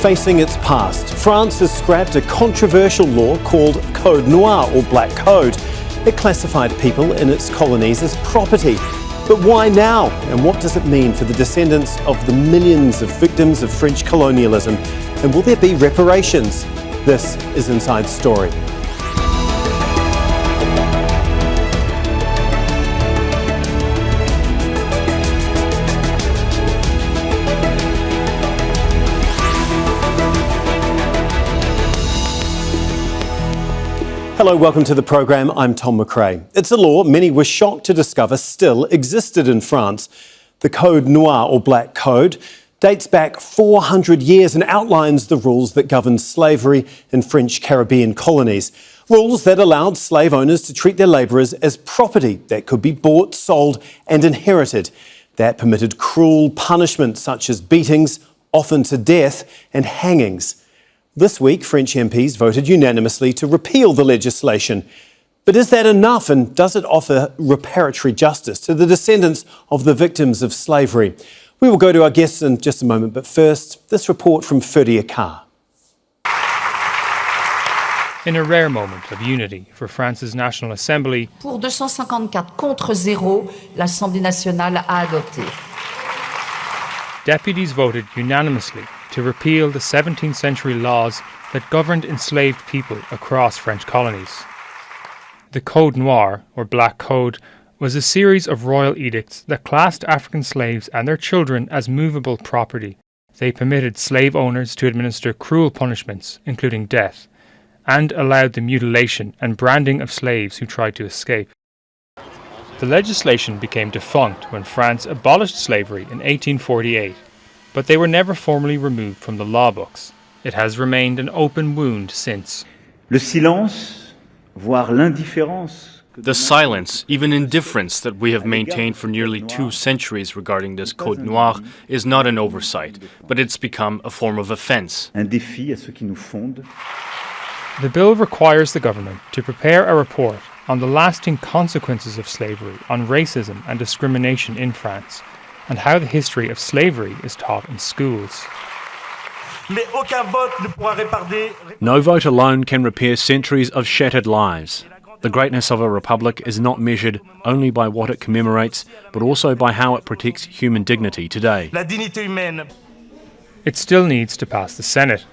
facing its past. France has scrapped a controversial law called Code Noir, or Black Code. It classified people in its colonies as property. But why now? And what does it mean for the descendants of the millions of victims of French colonialism? And will there be reparations? This is Inside Story. Hello, welcome to the programme. I'm Tom McRae. It's a law many were shocked to discover still existed in France. The Code Noir, or Black Code, dates back 400 years and outlines the rules that govern slavery in French Caribbean colonies. Rules that allowed slave owners to treat their labourers as property that could be bought, sold and inherited. That permitted cruel punishment such as beatings, often to death, and hangings. This week, French MPs voted unanimously to repeal the legislation. But is that enough, and does it offer reparatory justice to the descendants of the victims of slavery? We will go to our guests in just a moment, but first, this report from Ferdia Carr. In a rare moment of unity for France's National Assembly, pour 254 contre 0, l'Assemblée nationale a adopté. Deputies voted unanimously to repeal the 17th century laws that governed enslaved people across French colonies. The Code Noir, or Black Code, was a series of royal edicts that classed African slaves and their children as movable property. They permitted slave owners to administer cruel punishments, including death, and allowed the mutilation and branding of slaves who tried to escape. The legislation became defunct when France abolished slavery in 1848, but they were never formally removed from the law books. It has remained an open wound since. Le silence, voire l'indifférence. The silence, even indifference, that we have maintained for nearly 2 centuries regarding this Code Noir is not an oversight, but it's become a form of offence. Un défi à ceux qui nous fondent. The bill requires the government to prepare a report on the lasting consequences of slavery on racism and discrimination in France, and how the history of slavery is taught in schools. No vote alone can repair centuries of shattered lives. The greatness of a republic is not measured only by what it commemorates, but also by how it protects human dignity today. It still needs to pass the Senate,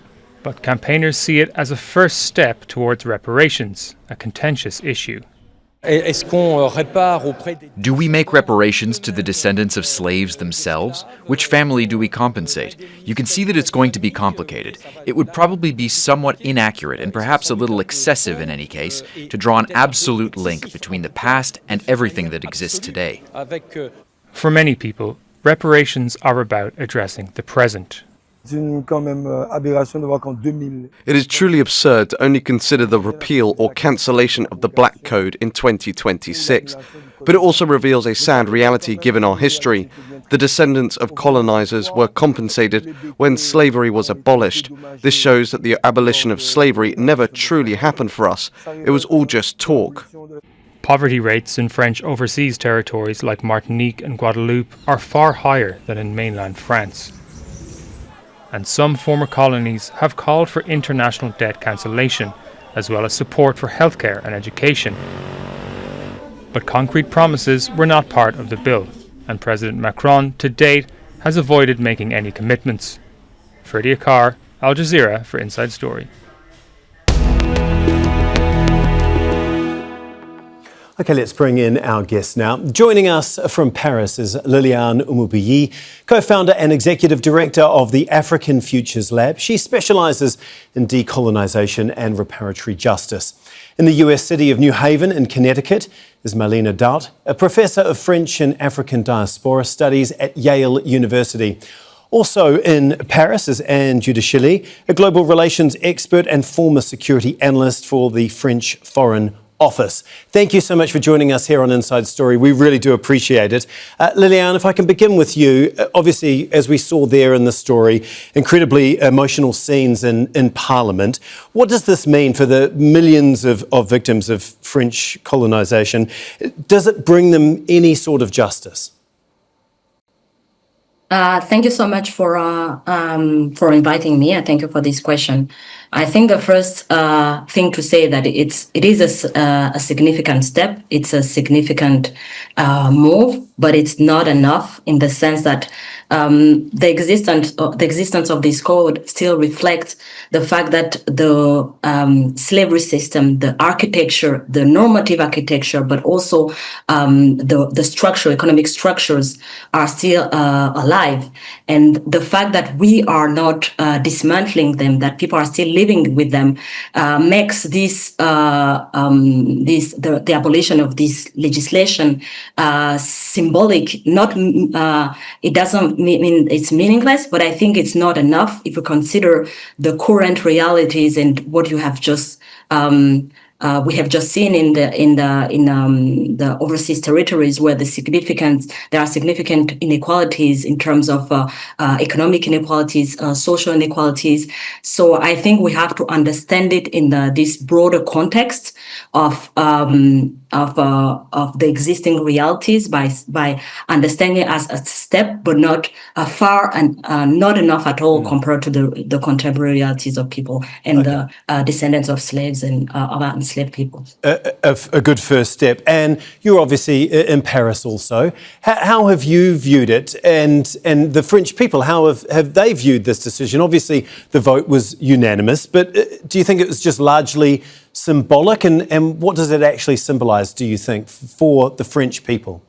but campaigners see it as a first step towards reparations, a contentious issue. Do we make reparations to the descendants of slaves themselves? Which family do we compensate? You can see that it's going to be complicated. It would probably be somewhat inaccurate and perhaps a little excessive in any case to draw an absolute link between the past and everything that exists today. For many people, reparations are about addressing the present. It is truly absurd to only consider the repeal or cancellation of the Black Code in 2026. But it also reveals a sad reality given our history. The descendants of colonizers were compensated when slavery was abolished. This shows that the abolition of slavery never truly happened for us. It was all just talk. Poverty rates in French overseas territories like Martinique and Guadeloupe are far higher than in mainland France. And some former colonies have called for international debt cancellation, as well as support for healthcare and education. But concrete promises were not part of the bill, and President Macron, to date, has avoided making any commitments. Ferdia Carr, Al Jazeera for Inside Story. Okay, let's bring in our guests now. Joining us from Paris is Liliane Umubyeyi, co-founder and executive director of the African Futures Lab. She specialises in decolonisation and reparatory justice. In the US city of New Haven in Connecticut is Marlene Daut, a professor of French and African diaspora studies at Yale University. Also in Paris is Anne Giudicelli, a global relations expert and former security analyst for the French Foreign Office. Thank you so much for joining us here on Inside Story. We really do appreciate it. Liliane, if I can begin with you, obviously, as we saw there in the story, incredibly emotional scenes in Parliament. What does this mean for the millions of victims of French colonisation? Does it bring them any sort of justice? Thank you so much for inviting me. I thank you for this question. I think the first thing to say that it is a significant step. It's a significant move, but it's not enough in the sense that the existence of this code still reflects the fact that the slavery system, the architecture, the normative architecture, but also the economic structures are still alive. And the fact that we are not dismantling them, that people are still living with them, makes the abolition of this legislation symbolic. Not it doesn't mean it's meaningless, but I think it's not enough if you consider the current realities and what you have just we have just seen in the overseas territories where there are significant inequalities in terms of economic inequalities, social inequalities. So I think we have to understand it in this broader context of the existing realities by understanding it as a step, but not far and not enough at all compared to the contemporary realities of people and the descendants of slaves and of enslaved people. A good first step. And you're obviously in Paris also. How have you viewed it? And the French people, how have they viewed this decision? Obviously, the vote was unanimous, but do you think it was just largely symbolic? And what does it actually symbolise, do you think, for the French people?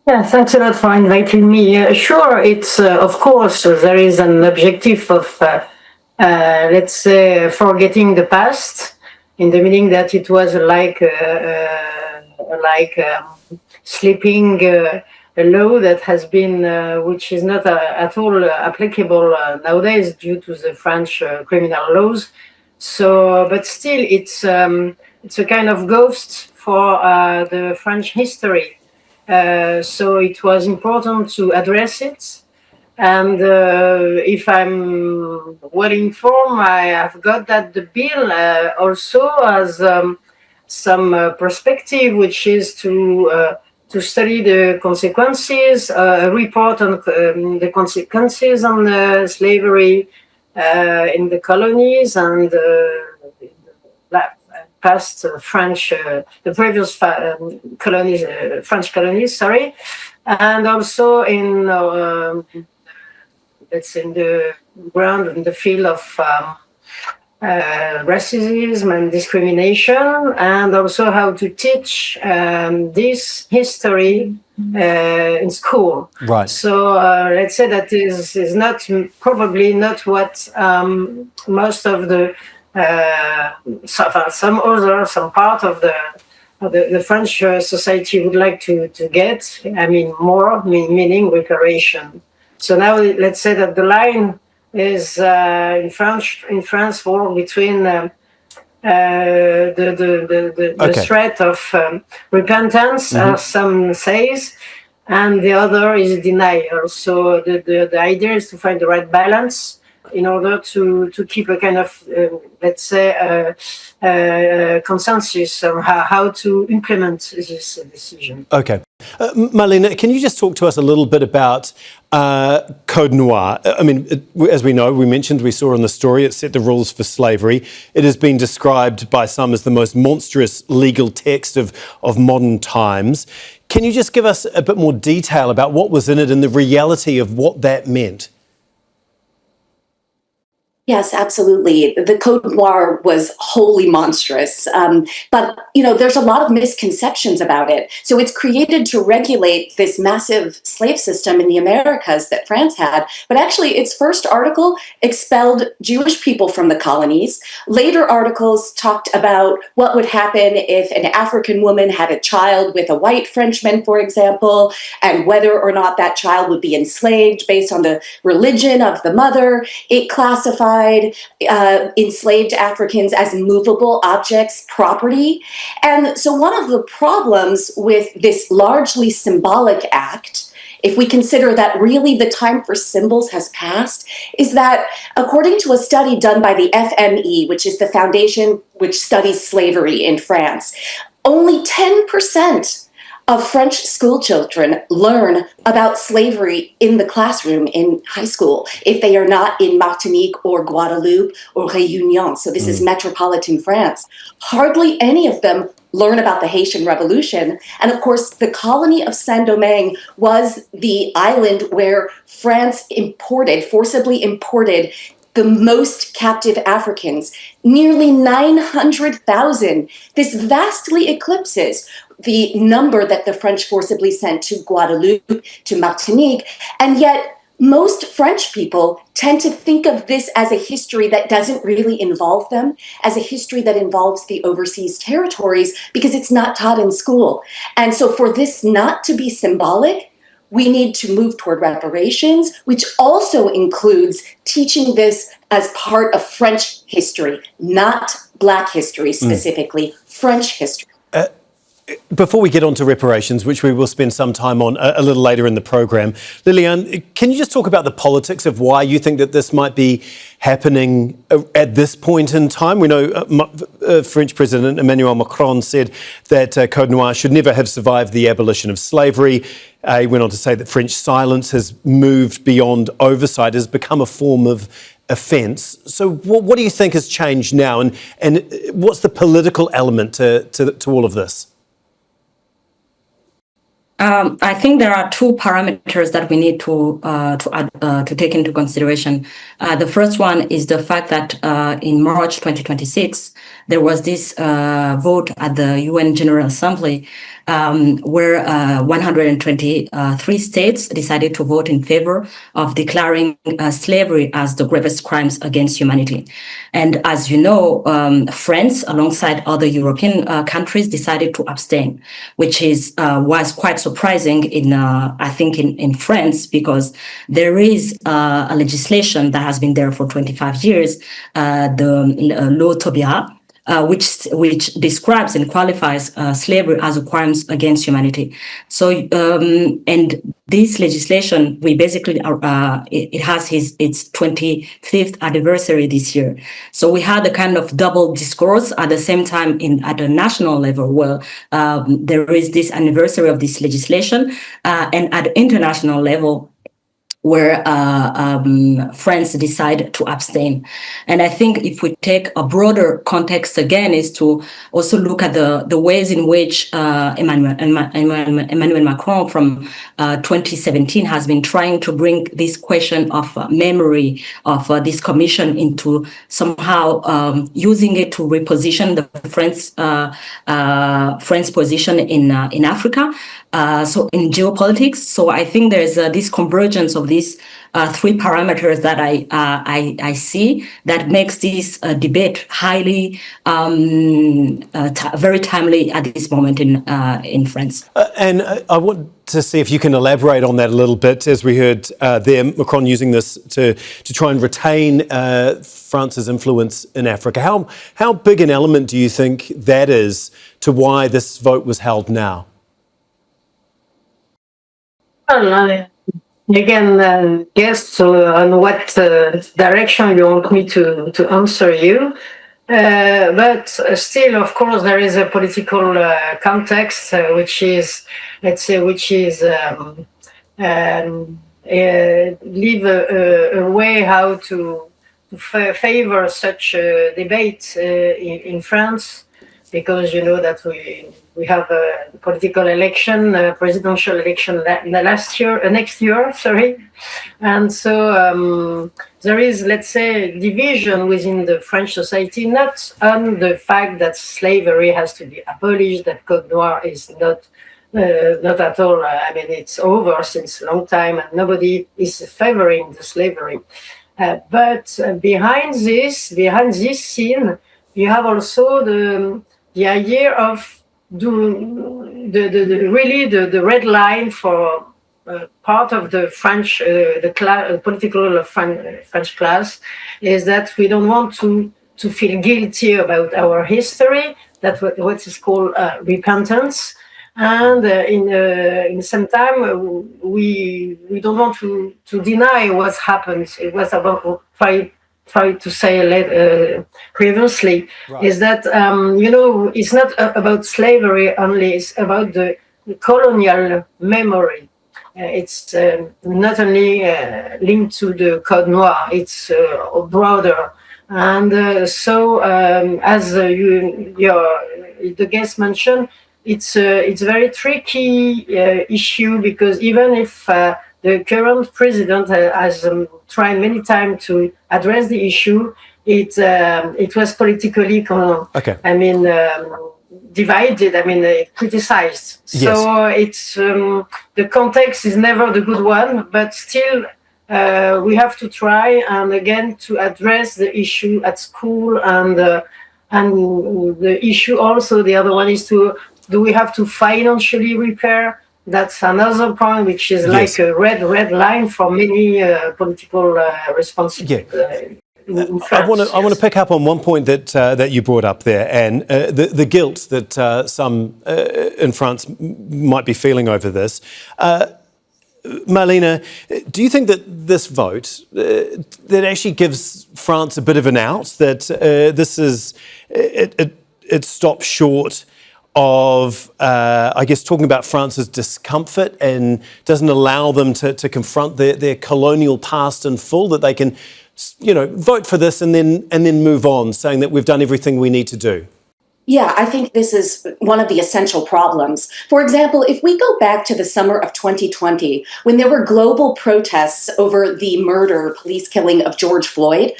Yeah, thanks a lot for inviting me. Sure, it's, of course, there is an objective of, let's say, forgetting the past, in the meaning that it was like sleeping a law that has been, which is not at all applicable nowadays due to the French criminal laws. So, but still, it's a kind of ghost for the French history. So it was important to address it. And if I'm well informed, I have got that the bill also has some perspective, which is to study the consequences, report on the consequences on slavery in the colonies and past French, the previous colonies, French colonies, sorry, and also in let's say in the ground, in the field of racism and discrimination, and also how to teach this history in school. Right. So let's say that is not probably not what most of the some part of the French society would like to get. I mean, more meaning reparation. So now let's say that the line is in France war between the threat of repentance, as some says, and the other is denial. So the idea is to find the right balance in order to keep a kind of, let's say, consensus on how to implement this decision. Okay. Marlene, can you just talk to us a little bit about Code Noir? I mean, as we know, we saw in the story, it set the rules for slavery. It has been described by some as the most monstrous legal text of modern times. Can you just give us a bit more detail about what was in it and the reality of what that meant? Yes, absolutely. The Code Noir was wholly monstrous. But, there's a lot of misconceptions about it. So it's created to regulate this massive slave system in the Americas that France had. But actually, its first article expelled Jewish people from the colonies. Later articles talked about what would happen if an African woman had a child with a white Frenchman, for example, and whether or not that child would be enslaved based on the religion of the mother. It classified enslaved Africans as movable objects, property. And so one of the problems with this largely symbolic act, if we consider that really the time for symbols has passed, is that according to a study done by the FME, which is the foundation which studies slavery in France, only 10% of French school children learn about slavery in the classroom in high school if they are not in Martinique or Guadeloupe or Réunion? So this is metropolitan France. Hardly any of them learn about the Haitian Revolution. And of course, the colony of Saint-Domingue was the island where France forcibly imported the most captive Africans, nearly 900,000. This vastly eclipses the number that the French forcibly sent to Guadeloupe, to Martinique, and yet most French people tend to think of this as a history that doesn't really involve them, as a history that involves the overseas territories, because it's not taught in school. And so for this not to be symbolic, we need to move toward reparations, which also includes teaching this as part of French history, not Black history specifically, French history. Before we get on to reparations, which we will spend some time on a little later in the programme, Liliane, can you just talk about the politics of why you think that this might be happening at this point in time? We know French President Emmanuel Macron said that Code Noir should never have survived the abolition of slavery. He went on to say that French silence has moved beyond oversight, has become a form of offence. So what do you think has changed now, and what's the political element to all of this? I think there are two parameters that we need to take into consideration. The first one is the fact that in March 2026, there was this vote at the UN General Assembly where 123 states decided to vote in favor of declaring slavery as the gravest crimes against humanity. And as you know, France, alongside other European countries, decided to abstain, which was quite surprising in France, because there is a legislation that has been there for 25 years, the Law Taubira, which describes and qualifies slavery as a crime against humanity. So, and this legislation, we basically it has its 25th anniversary this year. So we had a kind of double discourse at the same time at the national level, where there is this anniversary of this legislation, and at the international level, where France decided to abstain. And I think if we take a broader context again, is to also look at the ways in which Emmanuel Macron from 2017 has been trying to bring this question of memory of this commission into somehow using it to reposition the French position in Africa. So in geopolitics, so I think there's this convergence of these three parameters that I see that makes this debate highly very timely at this moment in France. And I want to see if you can elaborate on that a little bit, as we heard there, Macron using this to try and retain France's influence in Africa. How big an element do you think that is to why this vote was held now? Well, you can guess on what direction you want me to answer you. But still, of course, there is a political context, which is, let's say, leave a way how to favor such a debate in France, because you know that we have a political election, presidential election next year, and so there is, let's say, division within the French society, not on the fact that slavery has to be abolished, that Code Noir is not at all. I mean, it's over since a long time, and nobody is favoring the slavery. But behind this scene, you have also the idea of the red line for part of the French, political French class, is that we don't want to feel guilty about our history. That's what is called repentance. And in the same time, we don't want to deny what's happened. It was about try to say previously, right, is that, it's not about slavery only, it's about the colonial memory. It's not only linked to the Code Noir, it's broader. And so, as the guest mentioned, it's a very tricky issue, because even if the current president has tried many times to address the issue, it was politically divided, criticized. Yes. So it's the context is never the good one, but still we have to try and again to address the issue at school, and the issue also, the other one is do we have to financially repair? That's another point, which is like a red line for many political responsibilities. I want to pick up on one point that you brought up there, and the guilt that some in France might be feeling over this. Marlene, do you think that this vote that actually gives France a bit of an out, that this is it stops short of, I guess, talking about France's discomfort and doesn't allow them to confront their colonial past in full, that they can, vote for this and then move on, saying that we've done everything we need to do? Yeah, I think this is one of the essential problems. For example, if we go back to the summer of 2020, when there were global protests over the police killing of George Floyd,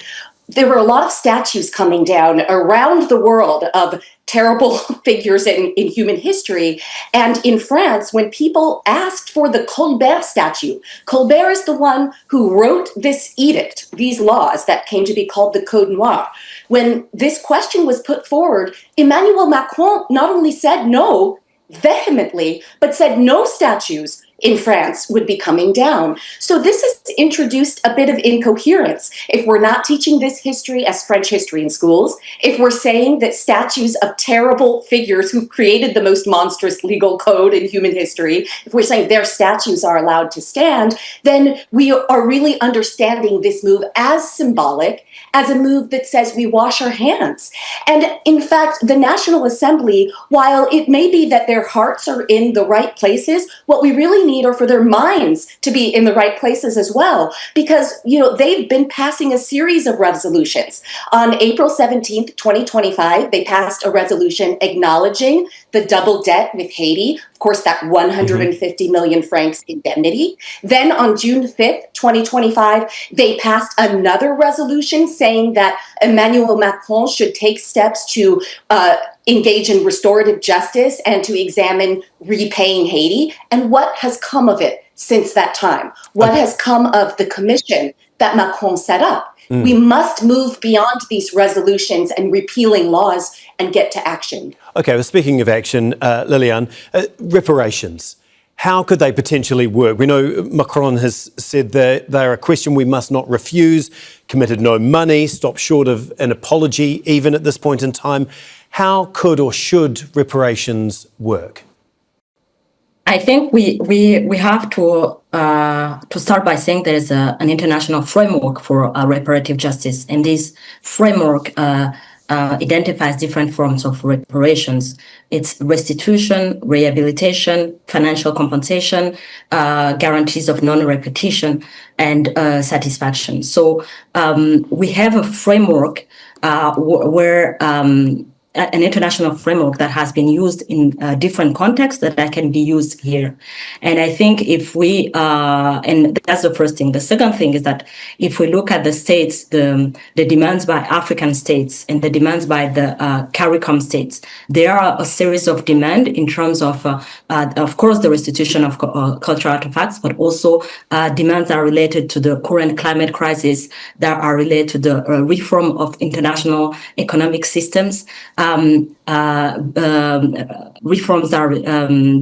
there were a lot of statues coming down around the world of terrible figures in human history. And in France, when people asked for the Colbert statue, Colbert is the one who wrote this edict, these laws that came to be called the Code Noir. When this question was put forward, Emmanuel Macron not only said no vehemently, but said no statues in France would be coming down. So this has introduced a bit of incoherence. If we're not teaching this history as French history in schools, if we're saying that statues of terrible figures who created the most monstrous legal code in human history, if we're saying their statues are allowed to stand, then we are really understanding this move as symbolic, as a move that says we wash our hands. And in fact, the National Assembly, while it may be that their hearts are in the right places, what we really need are for their minds to be in the right places as well, because they've been passing a series of resolutions. On April 17th, 2025, they passed a resolution acknowledging the double debt with Haiti, of course, that 150 million francs indemnity. Then on June 5th, 2025, they passed another resolution saying that Emmanuel Macron should take steps to engage in restorative justice and to examine repaying Haiti. And what has come of it since that time? What has come of the commission that Macron set up? We must move beyond these resolutions and repealing laws and get to action. Okay, well, speaking of action, Liliane, reparations. How could they potentially work? We know Macron has said that they're a question we must not refuse, committed no money, stopped short of an apology even at this point in time. How could or should reparations work? I think we have to start by saying there is an international framework for reparative justice, and this framework identifies different forms of reparations. It's restitution, rehabilitation, financial compensation, guarantees of non-repetition, and satisfaction. So we have a framework where an international framework that has been used in different contexts that can be used here. And I think if we, and that's the first thing. The second thing is that if we look at the states, the demands by African states and the demands by the CARICOM states, there are a series of demands in terms of course, the restitution of cultural artifacts, but also demands that are related to the current climate crisis, that are related to the reform of international economic systems. Reforms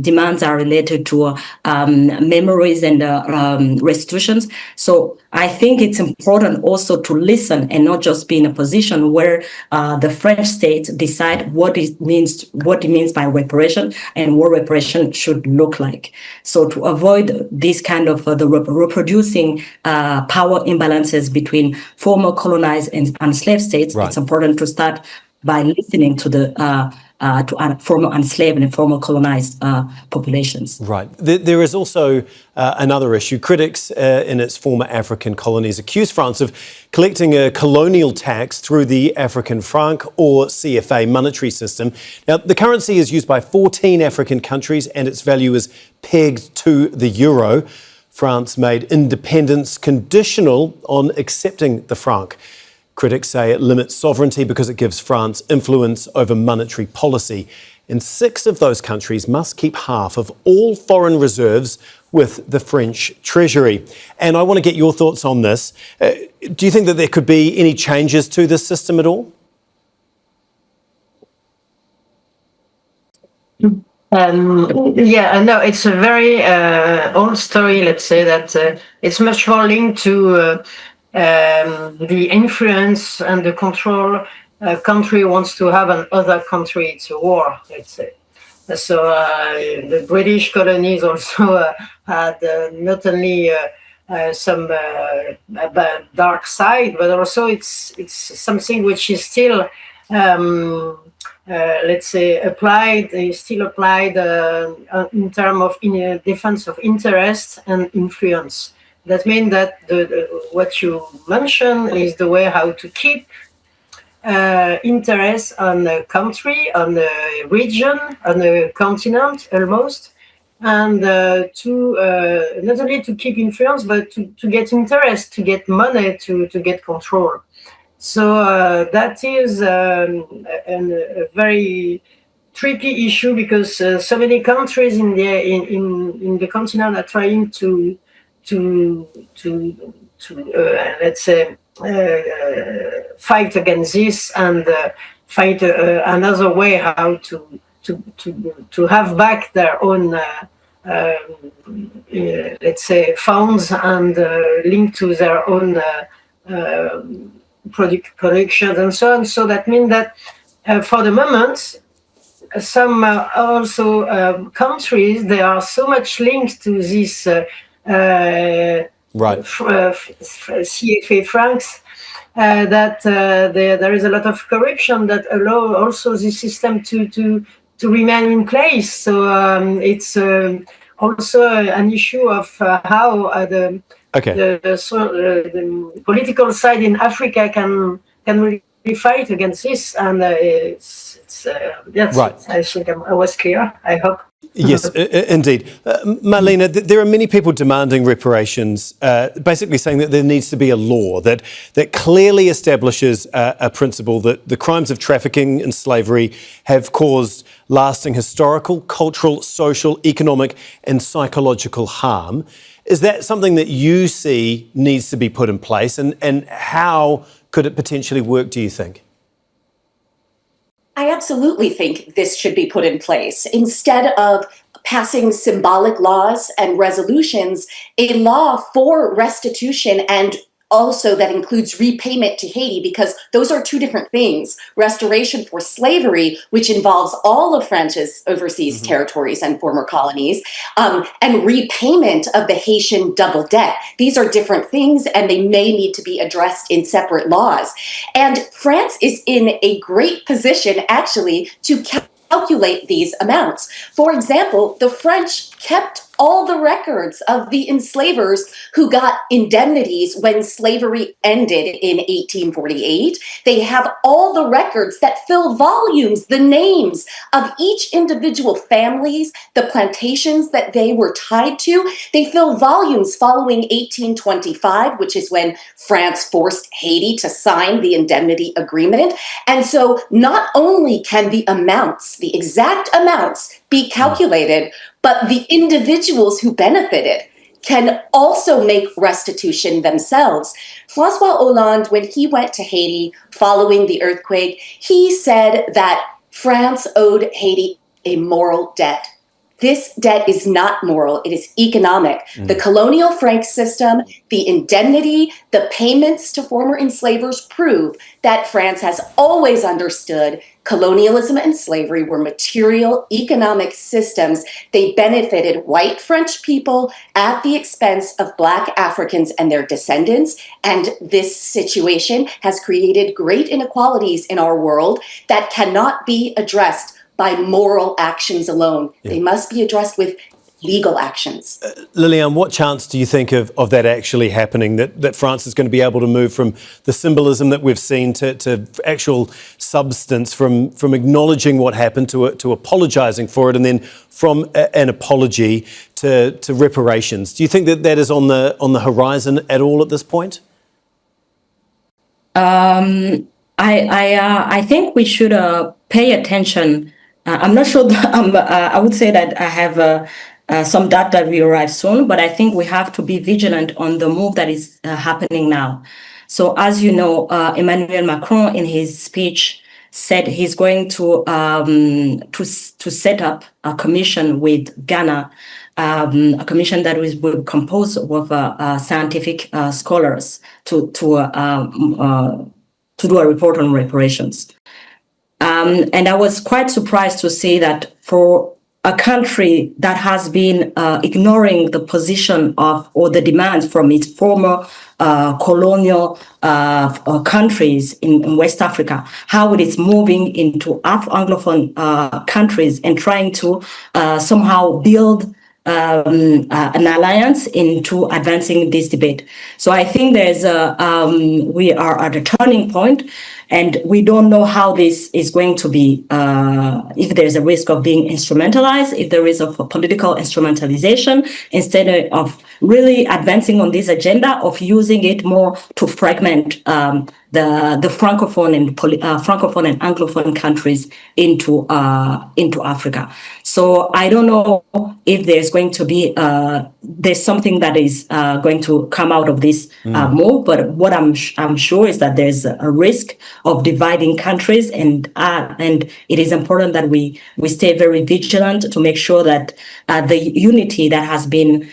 demands are related to memories and restitutions. So I think it's important also to listen and not just be in a position where the French state decide what it means by reparation and what reparation should look like. So to avoid this kind of the reproducing power imbalances between former colonized and enslaved states, It's important to start by listening to the former enslaved and former colonized populations. Right. There is also another issue. Critics in its former African colonies accuse France of collecting a colonial tax through the African franc or CFA monetary system. Now, the currency is used by 14 African countries and its value is pegged to the euro. France made independence conditional on accepting the franc. Critics say it limits sovereignty because it gives France influence over monetary policy. And 6 of those countries must keep half of all foreign reserves with the French Treasury. And I want to get your thoughts on this. Do you think that there could be any changes to this system at all? No, it's a very old story, let's say, that it's much more linked to the influence and the control a country wants to have on other country. It's a war, let's say. So the British colonies also had not only some dark side, but also it's something which is still, let's say, applied in terms of defense of interest and influence. That means that what you mentioned is the way how to keep interest on a country, on a region, on a continent almost, and to not only to keep influence, but to get interest, to get money, to get control. So that is a very tricky issue because so many countries in the continent are trying to let's say fight against this and find another way how to have back their own let's say funds and linked to their own product collections and so on. So that means that for the moment, some also countries, they are so much linked to this CFA francs that there is a lot of corruption that allow also the system to remain in place. So it's also an issue of how the political side in Africa can really fight against this, and right. I think I was clear, I hope. Yes, indeed. Marlene, there are many people demanding reparations, basically saying that there needs to be a law that clearly establishes a principle that the crimes of trafficking and slavery have caused lasting historical, cultural, social, economic and psychological harm. Is that something that you see needs to be put in place, and how could it potentially work, do you think? I absolutely think this should be put in place. Instead of passing symbolic laws and resolutions, a law for restitution and also that includes repayment to Haiti, because those are two different things. Restoration for slavery, which involves all of France's overseas territories and former colonies, and repayment of the Haitian double debt. These are different things, and they may need to be addressed in separate laws. And France is in a great position, actually, to calculate these amounts. For example, the French kept all the records of the enslavers who got indemnities when slavery ended in 1848. They have all the records that fill volumes, the names of each individual families, the plantations that they were tied to. They fill volumes following 1825, which is when France forced Haiti to sign the indemnity agreement. And so not only can the amounts, the exact amounts, be calculated, but the individuals who benefited can also make restitution themselves. Francois Hollande, when he went to Haiti following the earthquake, he said that France owed Haiti a moral debt. This debt is not moral, it is economic. The colonial franc system, the indemnity, the payments to former enslavers prove that France has always understood colonialism and slavery were material economic systems. They benefited white French people at the expense of Black Africans and their descendants. And this situation has created great inequalities in our world that cannot be addressed by moral actions alone. They must be addressed with legal actions. Liliane, what chance do you think of that actually happening, that France is going to be able to move from the symbolism that we've seen to actual substance, from acknowledging what happened to apologising for it, and then from an apology to reparations? Do you think that is on the horizon at all at this point? I think we should pay attention. I'm not sure. I would say that I have some data will arrive soon, but I think we have to be vigilant on the move that is happening now. So, as you know, Emmanuel Macron in his speech said he's going to set up a commission with Ghana, a commission that will compose of scientific scholars to do a report on reparations. And I was quite surprised to see that for a country that has been ignoring the position of or the demands from its former colonial countries in West Africa, how it is moving into Anglophone countries and trying to somehow build an alliance into advancing this debate. So I think we are at a turning point, and we don't know how this is going to be, if there's a risk of being instrumentalized, if there is a political instrumentalization, instead of really advancing on this agenda of using it more to fragment the francophone and anglophone countries into Africa. So I don't know if there's going to be there's something that is going to come out of this move. But what I'm sure is that there's a risk of dividing countries, and it is important that we stay very vigilant to make sure that the unity that has been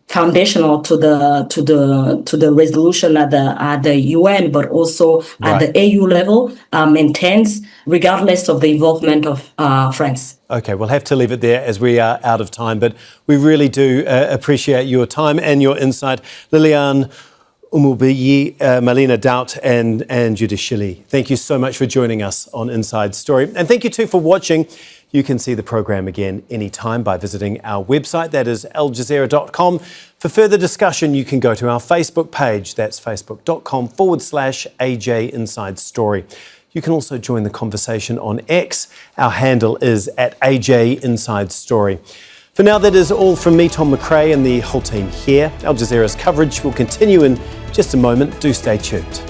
foundational to the resolution at the UN, but also at the AU level, maintains, regardless of the involvement of France. Okay, we'll have to leave it there as we are out of time, but we really do appreciate your time and your insight. Liliane, Umubyeyi, Marlene, Daut and Judith Shilley, thank you so much for joining us on Inside Story. And thank you too for watching. You can see the program again anytime by visiting our website, that is aljazeera.com. For further discussion, you can go to our Facebook page, that's facebook.com/AJ Inside Story. You can also join the conversation on X. Our handle is @AJ Inside Story. For now, that is all from me, Tom McRae, and the whole team here. Al Jazeera's coverage will continue in just a moment. Do stay tuned.